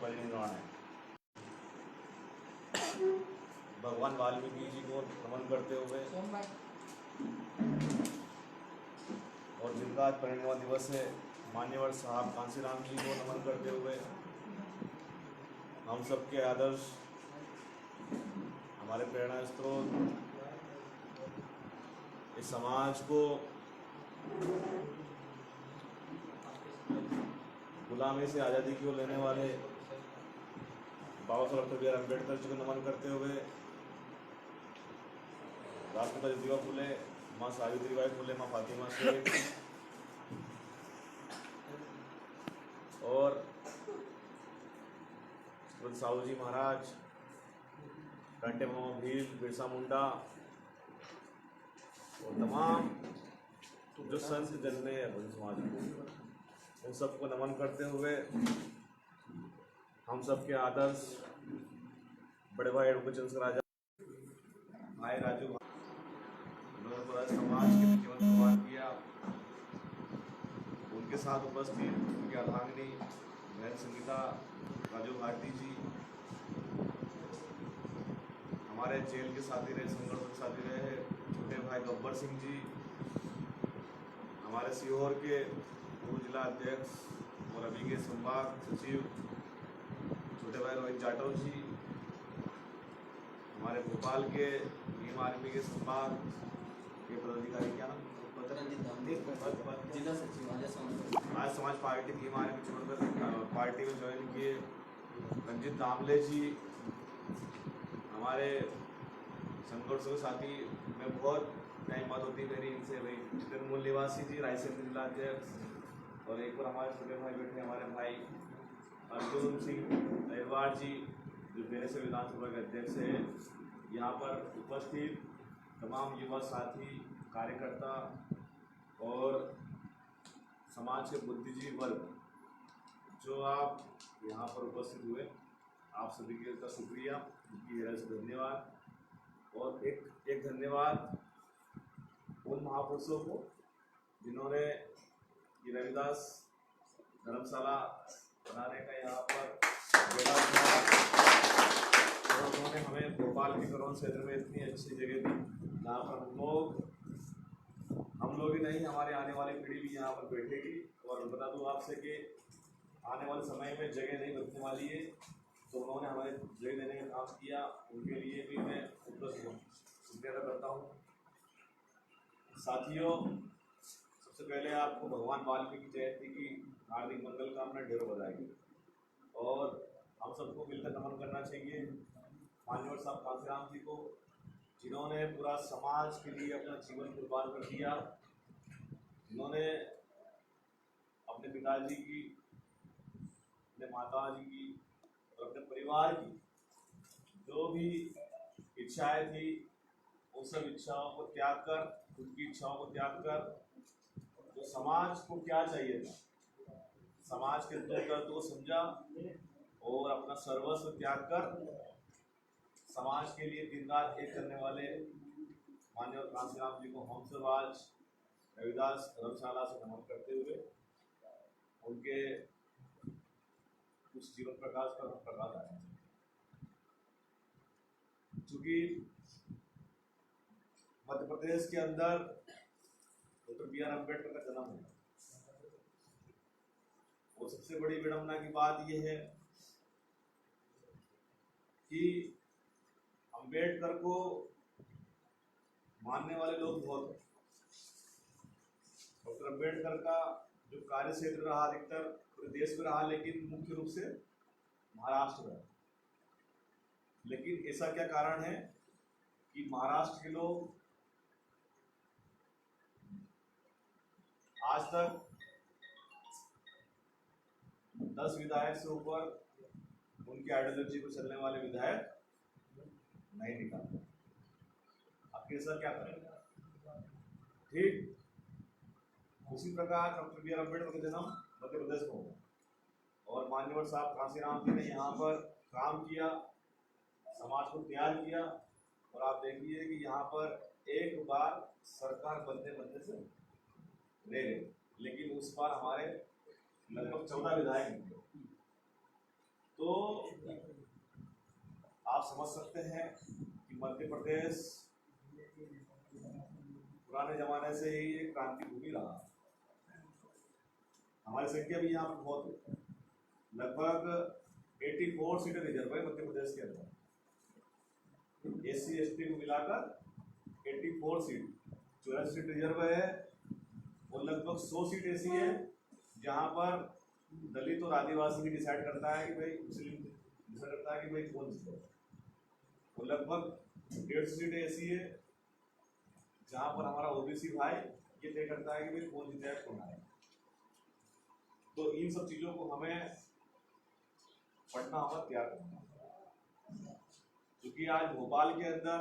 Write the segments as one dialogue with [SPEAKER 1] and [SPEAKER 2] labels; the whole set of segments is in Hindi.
[SPEAKER 1] परिनिर्वाण है। भगवान वाल्मीकि जी को नमन करते हुए और जिनका आज परिनिर्वाण दिवस है, मान्यवर साहब कांसीराम जी को नमन करते हुए हम सबके आदर्श, हमारे प्रेरणा स्रोत, इस समाज को गुलामी से आज़ादी की ओर लेने वाले बाबा साहब doctor B are Ambedkar ji को नमन करते हुए राष्ट्रपिता ज्योतिबा फुले, माँ सावित्रीबाई फुले, माँ फातिमा शेख और साहू जी महाराज, घंटे मामा भील, बिरसा मुंडा और तमाम जो संत जन्मे हैं समाज में, उन सबको नमन करते हुए हम सबके आदर्श बड़े भाई एडवोकेट राजा भाई राजू, उन्होंने पूरा समाज के जीवन निर्माण किया। उनके साथ उपस्थित उनकी अर्धांगिनी बहन संगीता राजू भारती जी, हमारे जेल के साथी रहे, संघर्ष के साथी रहे छोटे भाई गब्बर सिंह जी, हमारे सीहोर के पूर्व जिला अध्यक्ष और अभी के संभाग सचिव छोटे भाई रोहित जाटव जी, हमारे भोपाल के भीम आर्मी के संभाग के पदाधिकारी, क्या नाम, आज समाज पार्टी भीम आर्मी छोड़कर पार्टी में ज्वाइन किए रंजित दामले जी, हमारे संघर्ष के साथी में बहुत टाइम बात होती मेरी इनसे, भाई निर्मूल निवासी जी, रायसेन जिला अध्यक्ष, और एक बार हमारे छोटे भाई बैठे हमारे भाई अर्जुन सिंह अहिरवार जी, जो मेरे से विधानसभा के अध्यक्ष हैं। यहाँ पर उपस्थित तमाम युवा साथी, कार्यकर्ता और समाज के बुद्धिजीवी वर्ग जो आप यहाँ पर उपस्थित हुए, आप सभी का शुक्रिया, उनकी हृदय से धन्यवाद। और एक धन्यवाद उन महापुरुषों को जिन्होंने ये रविदास धर्मशाला बनाने का यहाँ पर बेड़ा उठाया और उन्होंने हमें भोपाल के करौन क्षेत्र में इतनी अच्छी जगह दी जहाँ पर हम लोग ही नहीं, हमारे आने वाली पीढ़ी भी यहाँ पर बैठेगी। और बता दूँ आपसे कि आने वाले समय में जगह नहीं बचने वाली है, तो उन्होंने हमें जगह देने का काम किया, उनके लिए भी मैं शुक्रिया अदा करता हूँ। साथियों, सबसे पहले आपको भगवान वाल्मीकि जयंती की हार्दिक मंगल कामना, ढेरों बधाई। और हम सबको मिलकर नमन करना चाहिए मान्यवर साहब कांसीराम जी को, जिन्होंने पूरा समाज के लिए अपना जीवन कुर्बान कर दिया। जिन्होंने अपने पिताजी की, अपने माता जी की और अपने परिवार की जो भी इच्छाएं थी, उन सब इच्छाओं को त्याग कर, उनकी इच्छाओं को त्याग कर, तो समाज को क्या चाहिए था, समाज के दुख दर्द को समझा और अपना सर्वस्व त्याग कर समाज के लिए दिन रात एक करने वाले मान्यवर कांसीराम जी को हम सब आज रविदास धर्मशाला से नमन करते हुए उनके उस जीवन प्रकाश पर हम प्रकाश आए। चूँकि मध्य प्रदेश के अंदर डॉक्टर बी आर अम्बेडकर का जन्म हुआ, और सबसे बड़ी विडंबना की बात यह है कि अम्बेडकर को मानने वाले लोग बहुत हैं। डॉक्टर अम्बेडकर का जो कार्य क्षेत्र रहा अधिकतर पूरे देश में रहा, लेकिन मुख्य रूप से महाराष्ट्र में। लेकिन ऐसा क्या कारण है कि महाराष्ट्र के लोग आज तक 10 विधायक से ऊपर उनकी आइडियोलॉजी पर चलने वाले विधायक नहीं निकालते। अब कैसा क्या करेंगे? ठीक उसी प्रकार डॉक्टर बी आर अम्बेडकर का जन्म मध्य प्रदेश में हुआ और मान्यवर साहब कांसीराम जी ने यहाँ पर काम किया, समाज को तैयार किया। और आप देखिए कि यहाँ पर एक बार सरकार बनते से ले गए, लेकिन उस बार हमारे लगभग 14 विधायक निकले। तो तो आप समझ सकते हैं कि मध्य प्रदेश पुराने जमाने से ही एक क्रांति भूमि रहा। हमारी संख्या भी यहाँ पर बहुत है, लगभग 84 सीटें रिजर्व है मध्य प्रदेश के अंदर। SC ST को मिलाकर 84 सीट, 84 सीट रिजर्व है और लगभग 100 सीट ऐसी है जहाँ पर दलित और आदिवासी भी डिसाइड करता है कि भाई, मुस्लिम डिसाइड करता है कि भाई कौन जीते। और लगभग 150 सीटें ऐसी है जहाँ पर हमारा OBC भाई ये तय करता है कि भाई कौन जीता है कौन आए। तो इन सब चीजों को हमें पढ़ना होगा, तैयार करना। क्योंकि आज भोपाल के अंदर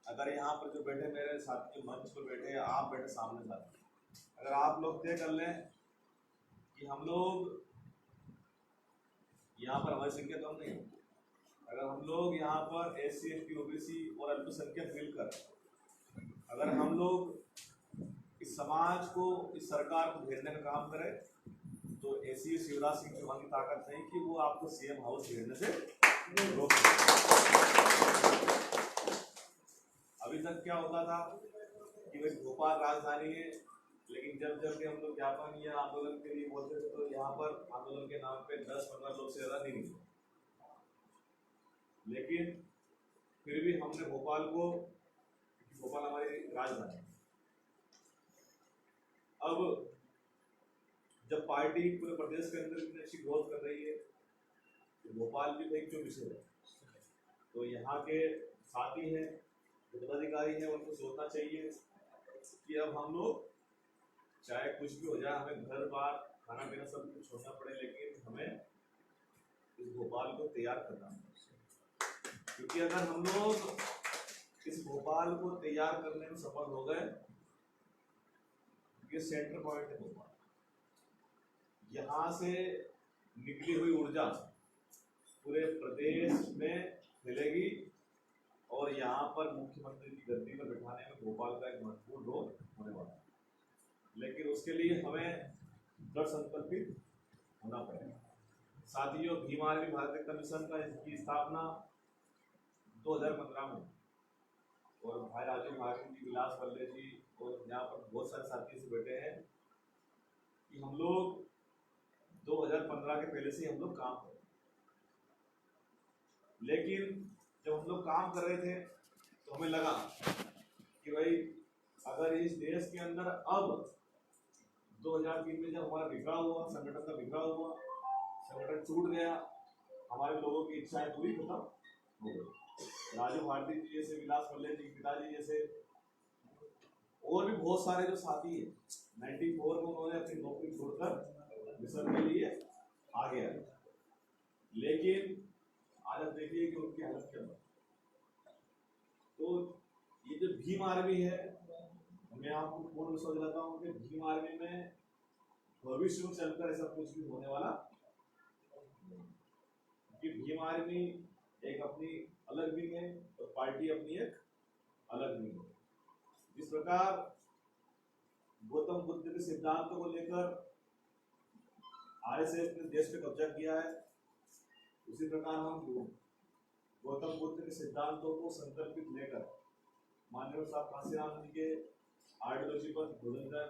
[SPEAKER 1] अगर यहाँ पर जो बैठे मेरे साथी जो मंच पर बैठे हैं, आप बैठे सामने साथी, अगर आप लोग तय कर लें कि हम लोग यहाँ पर, हमारी संख्या कम नहीं, अगर हम लोग यहाँ पर SC ST OBC और अल्पसंख्यक मिलकर अगर हम लोग इस समाज को, इस सरकार को घेरने का काम करें, तो ऐसी शिवराज सिंह चौहान की ताकत नहीं कि वो आपको CM हाउस घेरने से रोक। अभी तक क्या होता था कि भाई भोपाल राजधानी है, लेकिन जब जब भी हम लोग ज्ञापन या आंदोलन के लिए बोलते थे तो यहाँ पर आंदोलन के नाम पे 10-15 लोग से ज्यादा नहीं निकले। लेकिन फिर भी हमने भोपाल हमारी राजधानी। अब जब पार्टी पूरे प्रदेश के अंदर इतनी अच्छी ग्रोथ कर रही है तो भोपाल भी भाई क्यों पीछे है। तो यहाँ के साथी हैं, पदाधिकारी हैं, उनको सोचना चाहिए कि अब हम लोग चाहे कुछ भी हो जाए, हमें घर बार खाना पीना सब कुछ छोड़ना पड़े, लेकिन हमें इस भोपाल को तैयार करना है। क्योंकि अगर हम लोग इस भोपाल को तैयार करने में सफल हो गए, ये सेंटर पॉइंट है भोपाल, यहाँ से निकली हुई ऊर्जा पूरे प्रदेश में फैलेगी और यहाँ पर मुख्यमंत्री की गद्दी पर बिठाने में भोपाल का एक महत्वपूर्ण रोल होने वाला है। लेकिन उसके लिए हमें दृढ़ संकल्पित होना पड़ेगा। साथियों, भीम आर्मी भारत एकता मिशन की स्थापना 2015 में और भाई राजू भाटी जी, विलास बल्ले जी और यहाँ पर बहुत सारे साथी से बैठे हैं कि हम लोग 2015 के पहले से हम लोग काम कर रहे हैं। लेकिन जब हम लोग काम कर रहे थे तो हमें लगा कि भाई अगर इस देश के अंदर अब 2003 में जब हमारा बिखराव हुआ, संगठन का बिखराव हुआ, संगठन टूट गया, हमारे लोगों की इच्छाएं पूरी खत्म हो गई। राजू भारती जी जैसे, विलास बल्ले जी पिताजी जैसे और भी बहुत सारे जो साथी हैं, 94 में उन्होंने अपनी नौकरी छोड़कर मिशन के लिए आगे आए। लेकिन आज आप देखिए कि उनकी हालत क्या है। तो ये जो भीम आर्मी है, मैं आपको पूर्ण विश्वास दिलाता हूँ कि भीम आर्मी में भविष्य में चलकर ऐसा कुछ भी होने वाला, कि भीम आर्मी एक अपनी अलग विंग है और पार्टी अपनी एक अलग विंग है। जिस प्रकार गौतम बुद्ध के सिद्धांतों को लेकर RSS ने देश पे कब्जा किया है, उसी प्रकार हम गौतम बुद्ध के सिद्धांतों को संकल्पित लेकर माननीय साहब कांसीराम जी के आइडियोलॉजी पर भोजनकर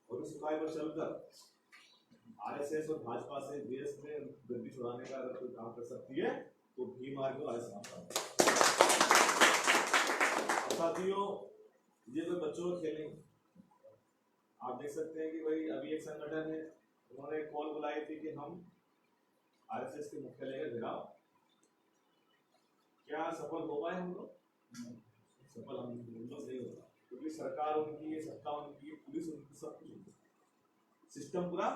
[SPEAKER 1] और उस उपाय पर चलकर RSS और भाजपा से देश में गद्दी छुड़ाने का अगर कोई काम कर सकती है तो भीम आर्मी को RSS काम करता है। साथियों, ये कोई बच्चों का खेल नहीं। आप देख सकते हैं कि भाई अभी एक संगठन है, उन्होंने कॉल बुलाई थी कि हम RSS के मुख्यालय का घेराव, क्या सफल हो पाए हम लोग? सफल हम लोग नहीं होगा, क्योंकि सरकार उनकी है, सत्ता उनकी है, पुलिस उनकी, सब कुछ उनकी, सिस्टम पूरा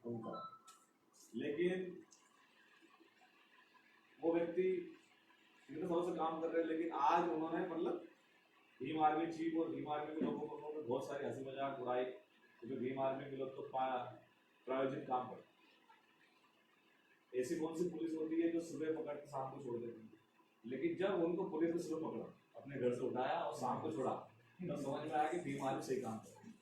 [SPEAKER 1] उनका। लेकिन वो व्यक्ति इतने सालों से काम कर रहे हैं, लेकिन आज उन्होंने मतलब भीम आर्मी चीफ और भीम आर्मी के लोगों को बहुत सारी हंसी मजाक उड़ाई, क्योंकि भीम आर्मी के लोग तो प्रायोजित काम करते। ऐसी कौन सी पुलिस होती है जो सुबह पकड़ के शाम को छोड़ देती है? लेकिन जब उनको पुलिस ने सुबह पकड़ा, अपने घर से उठाया और शाम को छोड़ा, तब समझ में आया कि भीम आर्मी सही काम कर रही है।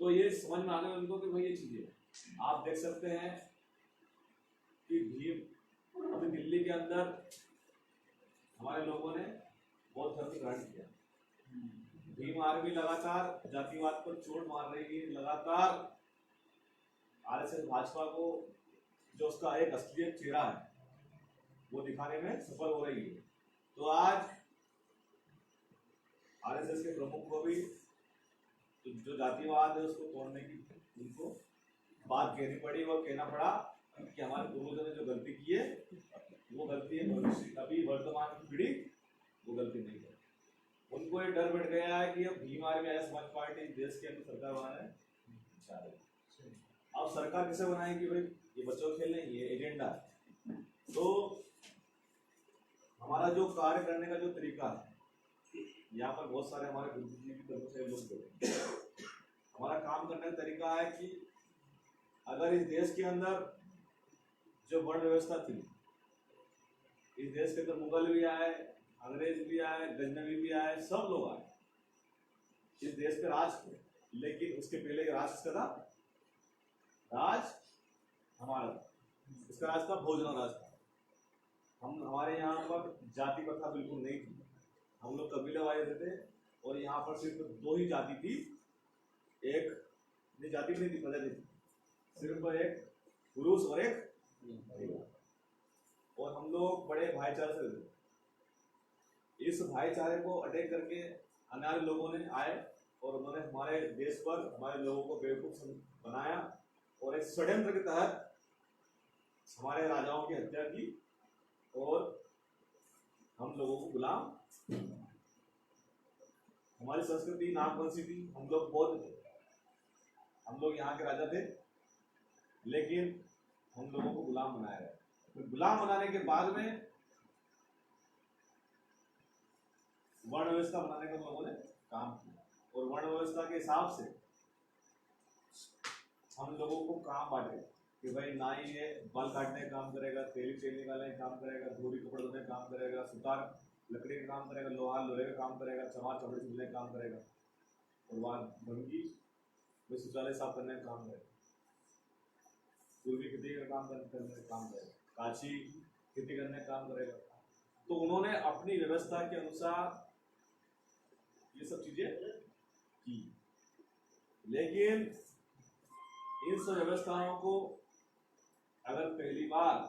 [SPEAKER 1] तो ये समझ में आ गया उनको कि भाई ये चीजें आप देख सकते हैं कि भीम अभी दिल्ली के अंदर हमारे लोगों ने बहुत धर्म ग्रहण किया। भीम आर्मी लगातार जातिवाद पर चोट मार रही है, लगातार आरएसएस भाजपा को जो उसका एक असलियत चेहरा है वो दिखाने में सफल हो रही है। तो आज आरएसएस के प्रमुख को भी जो जातिवाद है उसको तोड़ने की उनको बात कहनी पड़ी और कहना पड़ा कि हमारे पूर्वजों ने जो गलती की है वो गलती है भविष्य अभी वर्तमान की पीढ़ी वो गलती नहीं करे। उनको ये डर बैठ गया है कि अब भीम आर्मी या समाज पार्टी देश के अंदर सरकार बनाने चाह रही है। अब सरकार कैसे बनाएगी भाई, ये बच्चों के खेल नहीं, ये एजेंडा है। तो हमारा जो कार्य करने का जो तरीका है, यहाँ पर बहुत सारे हमारे बुद्धिजीवी की तरफ से लोग बोले, हमारा काम करने का तरीका है कि अगर इस देश के अंदर जो वर्ण व्यवस्था थी, इस देश के अंदर मुगल भी आए, अंग्रेज भी आए, गजनवी भी आए, सब लोग आए, इस देश पे राज किया, लेकिन उसके पहले राज किसका था? राज हमारा, इसका राज था भोजन राज था। हमारे यहाँ पर जाति प्रथा बिल्कुल नहीं थी, हम लोग कबीलावादी थे और यहाँ पर सिर्फ दो ही जाति थी, एक नहीं जाति नहीं थी, प्रजाति थी, सिर्फ एक पुरुष और एक महिला, और हम लोग बड़े भाईचारे से थे। इस भाईचारे को अटैक करके अनार्य लोगों ने आए और उन्होंने हमारे देश पर हमारे लोगों को बेवकूफ बनाया और एक षड्यंत्र के तहत हमारे राजाओं की हत्या की और हम लोगों को गुलाम। हमारी संस्कृति नागवंशी थी, हम लोग बौद्ध थे, हम लोग यहाँ के राजा थे, लेकिन हम लोगों को गुलाम बनाया गया। तो गुलाम बनाने के बाद में वर्ण व्यवस्था बनाने का लोगों ने काम किया और वर्ण व्यवस्था के हिसाब से हम लोगों को काम बांटे कि भाई नाई ये बाल काटने का काम करेगा, तेल निकालने का काम करेगा, धोबी कपड़े धोने का काम करेगा, सुतार लकड़ी का काम करेगा, लोहार लोहे का काम करेगा, चमार चमड़े सिलने का काम करेगा, और वहाँ भंगी वे शौचालय साफ करने का काम करेगा, पूर्वी खेती का काम करने का काम करेगा, काशी खेती करने का काम करेगा। तो उन्होंने अपनी व्यवस्था के अनुसार ये सब चीजें की, लेकिन इन सब व्यवस्थाओं को अगर पहली बार